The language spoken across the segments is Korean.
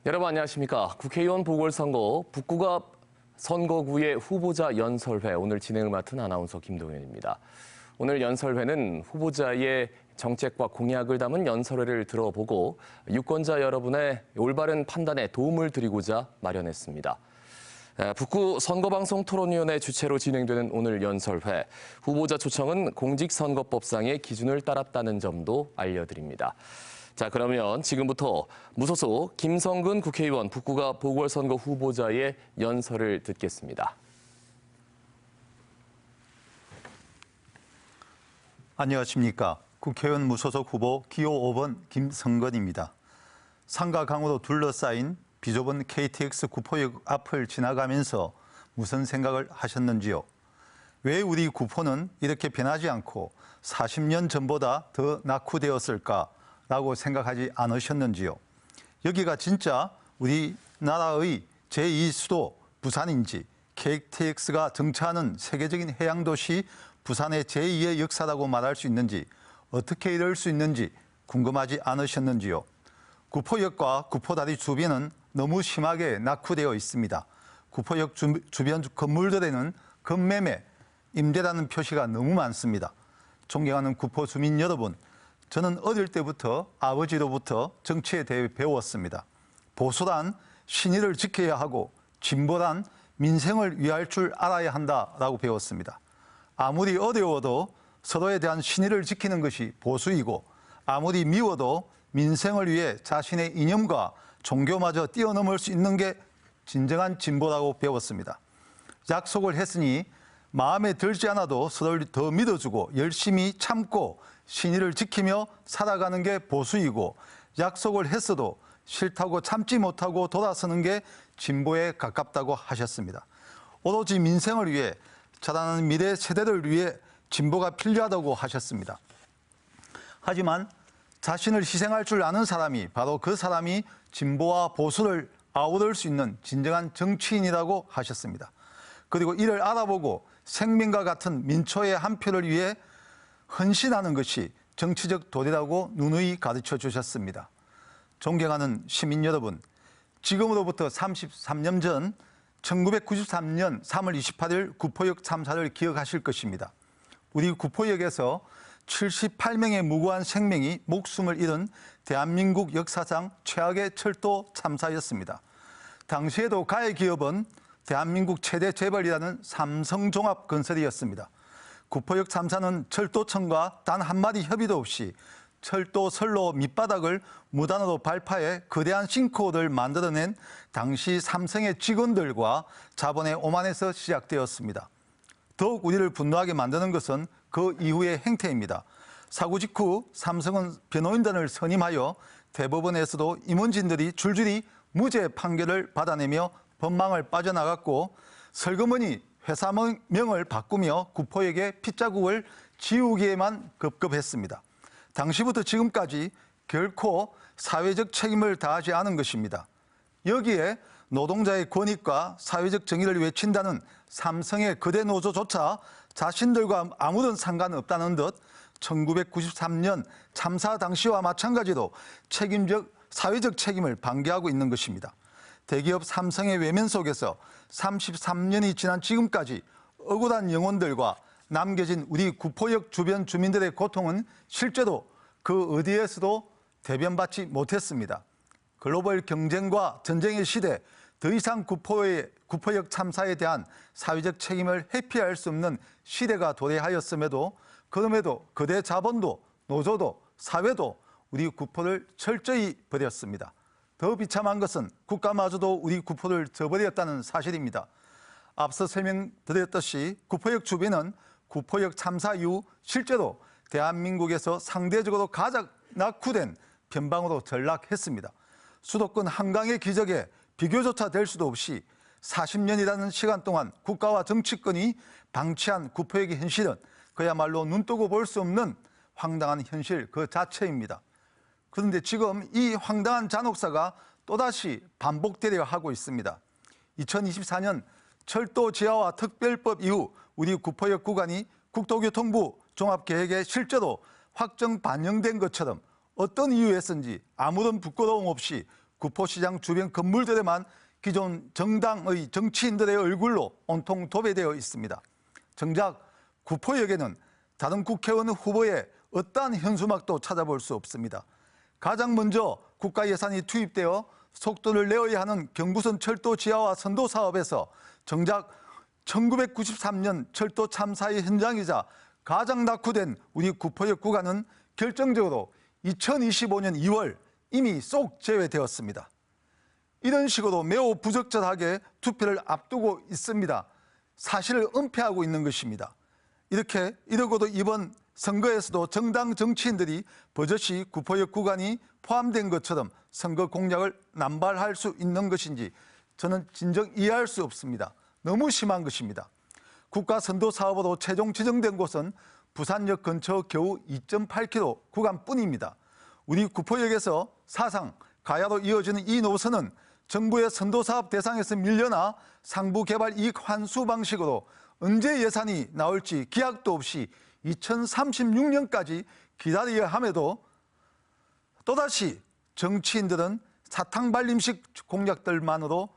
여러분 안녕하십니까. 국회의원 보궐선거 북구가 선거구의 후보자 연설회 오늘 진행을 맡은 아나운서 김동현입니다. 오늘 연설회는 후보자의 정책과 공약을 담은 연설회를 들어보고 유권자 여러분의 올바른 판단에 도움을 드리고자 마련했습니다. 북구 선거방송 토론위원회 주최로 진행되는 오늘 연설회, 후보자 초청은 공직선거법상의 기준을 따랐다는 점도 알려드립니다. 자, 그러면 지금부터 무소속 김성근 국회의원 북구가 보궐선거 후보자의 연설을 듣겠습니다. 안녕하십니까. 국회의원 무소속 후보 기호 5번 김성근입니다. 산과 강으로 둘러싸인 비좁은 KTX 구포역 앞을 지나가면서 무슨 생각을 하셨는지요? 왜 우리 구포는 이렇게 변하지 않고 40년 전보다 더 낙후되었을까? 라고 생각하지 않으셨는지요? 여기가 진짜 우리나라의 제2수도 부산인지 KTX가 정차하는 세계적인 해양도시 부산의 제2의 역사라고 말할 수 있는지 어떻게 이럴 수 있는지 궁금하지 않으셨는지요? 구포역과 구포다리 주변은 너무 심하게 낙후되어 있습니다. 구포역 주변 건물들에는 급매매, 임대라는 표시가 너무 많습니다. 존경하는 구포 주민 여러분, 저는 어릴 때부터 아버지로부터 정치에 대해 배웠습니다. 보수란 신의를 지켜야 하고 진보란 민생을 위할 줄 알아야 한다라고 배웠습니다. 아무리 어려워도 서로에 대한 신의를 지키는 것이 보수이고 아무리 미워도 민생을 위해 자신의 이념과 종교마저 뛰어넘을 수 있는 게 진정한 진보라고 배웠습니다. 약속을 했으니 마음에 들지 않아도 서로를 더 믿어주고 열심히 참고 신의를 지키며 살아가는 게 보수이고 약속을 했어도 싫다고 참지 못하고 돌아서는 게 진보에 가깝다고 하셨습니다. 오로지 민생을 위해 자라나는 미래 세대를 위해 진보가 필요하다고 하셨습니다. 하지만 자신을 희생할 줄 아는 사람이 바로 그 사람이 진보와 보수를 아우를 수 있는 진정한 정치인이라고 하셨습니다. 그리고 이를 알아보고 생명과 같은 민초의 한 표를 위해 헌신하는 것이 정치적 도리라고 누누이 가르쳐 주셨습니다. 존경하는 시민 여러분, 지금으로부터 33년 전 1993년 3월 28일 구포역 참사를 기억하실 것입니다. 우리 구포역에서 78명의 무고한 생명이 목숨을 잃은 대한민국 역사상 최악의 철도 참사였습니다. 당시에도 가해 기업은 대한민국 최대 재벌이라는 삼성종합건설이었습니다. 구포역 참사는 철도청과 단 한마디 협의도 없이 철도 선로 밑바닥을 무단으로 발파해 거대한 싱크홀을 만들어낸 당시 삼성의 직원들과 자본의 오만에서 시작되었습니다. 더욱 우리를 분노하게 만드는 것은 그 이후의 행태입니다. 사고 직후 삼성은 변호인단을 선임하여 대법원에서도 임원진들이 줄줄이 무죄 판결을 받아내며 법망을 빠져나갔고 설거머니 회사명을 바꾸며 구포역의 핏자국을 지우기에만 급급했습니다. 당시부터 지금까지 결코 사회적 책임을 다하지 않은 것입니다. 여기에 노동자의 권익과 사회적 정의를 외친다는 삼성의 거대 노조조차 자신들과 아무런 상관없다는 듯 1993년 참사 당시와 마찬가지로 사회적 책임을 방기하고 있는 것입니다. 대기업 삼성의 외면 속에서 33년이 지난 지금까지 억울한 영혼들과 남겨진 우리 구포역 주변 주민들의 고통은 실제로 그 어디에서도 대변받지 못했습니다. 글로벌 경쟁과 전쟁의 시대, 더 이상 구포역 참사에 대한 사회적 책임을 회피할 수 없는 시대가 도래하였음에도 그럼에도 거대 자본도 노조도 사회도 우리 구포를 철저히 버렸습니다. 더 비참한 것은 국가마저도 우리 구포를 저버렸다는 사실입니다. 앞서 설명드렸듯이 구포역 주변은 구포역 참사 이후 실제로 대한민국에서 상대적으로 가장 낙후된 변방으로 전락했습니다. 수도권 한강의 기적에 비교조차 될 수도 없이 40년이라는 시간 동안 국가와 정치권이 방치한 구포역의 현실은 그야말로 눈뜨고 볼 수 없는 황당한 현실 그 자체입니다. 그런데 지금 이 황당한 잔혹사가 또다시 반복되려 하고 있습니다. 2024년 철도 지하화 특별법 이후 우리 구포역 구간이 국토교통부 종합계획에 실제로 확정 반영된 것처럼 어떤 이유에서인지 아무런 부끄러움 없이 구포시장 주변 건물들에만 기존 정당의 정치인들의 얼굴로 온통 도배되어 있습니다. 정작 구포역에는 다른 국회의원 후보의 어떠한 현수막도 찾아볼 수 없습니다. 가장 먼저 국가 예산이 투입되어 속도를 내어야 하는 경부선 철도 지하화 선도 사업에서 정작 1993년 철도 참사의 현장이자 가장 낙후된 우리 구포역 구간은 결정적으로 2025년 2월 이미 쏙 제외되었습니다. 이런 식으로 매우 부적절하게 투표를 앞두고 있습니다. 사실을 은폐하고 있는 것입니다. 이러고도 이번 선거에서도 정당 정치인들이 버젓이 구포역 구간이 포함된 것처럼 선거 공약을 남발할 수 있는 것인지 저는 진정 이해할 수 없습니다. 너무 심한 것입니다. 국가 선도 사업으로 최종 지정된 곳은 부산역 근처 겨우 2.8km 구간뿐입니다. 우리 구포역에서 사상 가야로 이어지는 이 노선은 정부의 선도 사업 대상에서 밀려나 상부 개발 이익 환수 방식으로 언제 예산이 나올지 기약도 없이 2036년까지 기다려야 함에도 또다시 정치인들은 사탕발림식 공약들만으로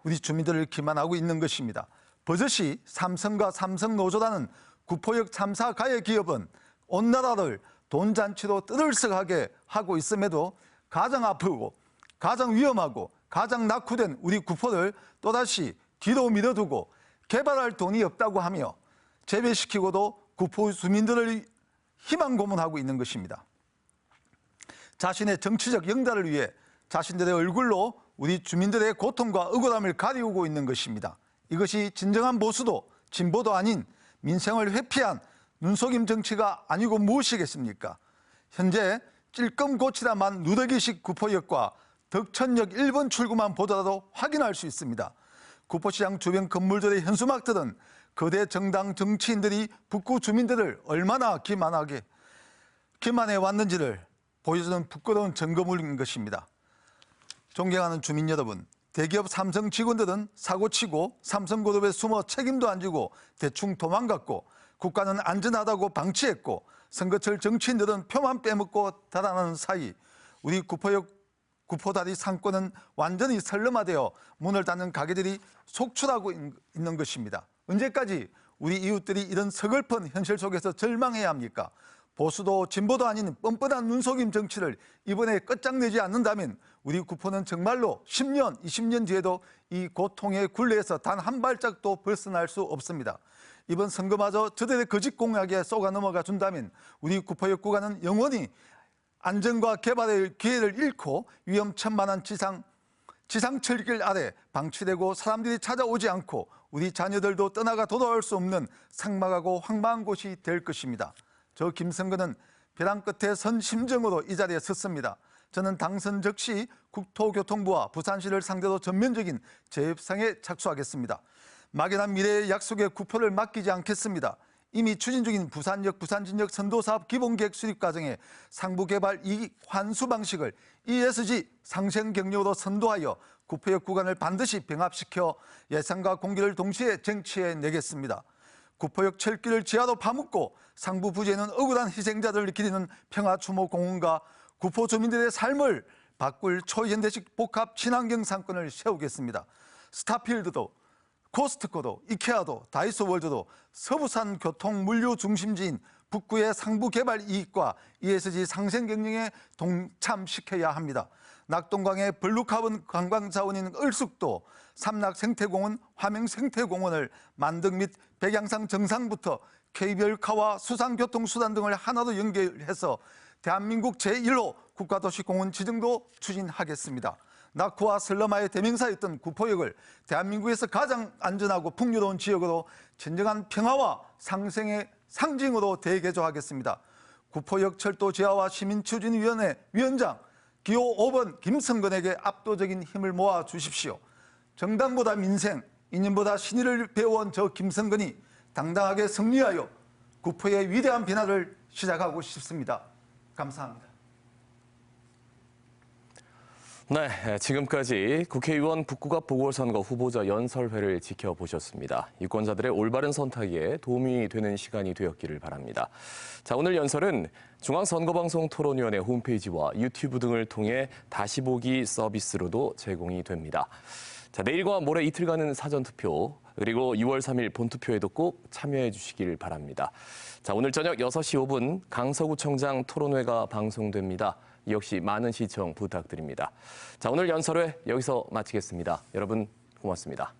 우리 주민들을 기만하고 있는 것입니다. 버젓이 삼성과 삼성노조라는 구포역 참사 가해 기업은 온 나라를 돈잔치로 떠들썩하게 하고 있음에도 가장 아프고 가장 위험하고 가장 낙후된 우리 구포를 또다시 뒤로 밀어두고 개발할 돈이 없다고 하며 재배시키고도 구포 주민들을 희망 고문하고 있는 것입니다. 자신의 정치적 영달을 위해 자신들의 얼굴로 우리 주민들의 고통과 억울함을 가리우고 있는 것입니다. 이것이 진정한 보수도 진보도 아닌 민생을 회피한 눈속임 정치가 아니고 무엇이겠습니까? 현재 찔끔 고치다만 누더기식 구포역과 덕천역 1번 출구만 보더라도 확인할 수 있습니다. 구포시장 주변 건물들의 현수막들은 거대 정당 정치인들이 북구 주민들을 얼마나 기만해 왔는지를 보여주는 부끄러운 증거물인 것입니다. 존경하는 주민 여러분, 대기업 삼성 직원들은 사고치고 삼성그룹에 숨어 책임도 안 지고 대충 도망갔고 국가는 안전하다고 방치했고 선거철 정치인들은 표만 빼먹고 달아나는 사이 우리 구포다리 상권은 완전히 설름화되어 문을 닫는 가게들이 속출하고 있는 것입니다. 언제까지 우리 이웃들이 이런 서글픈 현실 속에서 절망해야 합니까? 보수도 진보도 아닌 뻔뻔한 눈속임 정치를 이번에 끝장내지 않는다면 우리 구포는 정말로 10년, 20년 뒤에도 이 고통의 굴레에서 단 한 발짝도 벗어날 수 없습니다. 이번 선거마저 저들의 거짓 공약에 쏘가 넘어가 준다면 우리 구포역 구간은 영원히 안전과 개발의 기회를 잃고 위험천만한 지상철길 아래 방치되고 사람들이 찾아오지 않고 우리 자녀들도 떠나가 돌아올 수 없는 삭막하고 황망한 곳이 될 것입니다. 저 김성근은 벼랑 끝에 선 심정으로 이 자리에 섰습니다. 저는 당선 즉시 국토교통부와 부산시를 상대로 전면적인 재협상에 착수하겠습니다. 막연한 미래의 약속에 구포를 맡기지 않겠습니다. 이미 추진 중인 부산역, 부산진역 선도사업 기본계획 수립 과정에 상부개발 이익 환수 방식을 ESG 상생 경력으로 선도하여 구포역 구간을 반드시 병합시켜 예산과 공기를 동시에 쟁취해 내겠습니다. 구포역 철길을 지하로 파묻고 상부 부지에는 억울한 희생자들을 기리는 평화추모공원과 구포 주민들의 삶을 바꿀 초현대식 복합 친환경 상권을 세우겠습니다. 스타필드도 코스트코도 이케아도 다이소월드도 서부산 교통 물류 중심지인 북구의 상부 개발 이익과 ESG 상생 경영에 동참시켜야 합니다. 낙동강의 블루카본 관광자원인 을숙도, 삼락 생태공원, 화명 생태공원을 만등 및 백양산 정상부터 케이블카와 수상교통수단 등을 하나로 연결해서 대한민국 제1호 국가도시공원 지정도 추진하겠습니다. 낙후와 설럼화의 대명사였던 구포역을 대한민국에서 가장 안전하고 풍요로운 지역으로 진정한 평화와 상생의 상징으로 대개조하겠습니다. 구포역 철도 지하화 시민추진위원회 위원장 기호 5번 김성근에게 압도적인 힘을 모아 주십시오. 정당보다 민생, 이념보다 신의를 배워온 저 김성근이 당당하게 승리하여 구포의 위대한 변화를 시작하고 싶습니다. 감사합니다. 네, 지금까지 국회의원 북구갑 보궐선거 후보자 연설회를 지켜보셨습니다. 유권자들의 올바른 선택에 도움이 되는 시간이 되었기를 바랍니다. 자, 오늘 연설은 중앙선거방송토론위원회 홈페이지와 유튜브 등을 통해 다시 보기 서비스로도 제공이 됩니다. 자, 내일과 모레 이틀간은 사전투표, 그리고 6월 3일 본투표에도 꼭 참여해 주시길 바랍니다. 자, 오늘 저녁 6시 5분 강서구청장 토론회가 방송됩니다. 역시 많은 시청 부탁드립니다. 자, 오늘 연설회 여기서 마치겠습니다. 여러분 고맙습니다.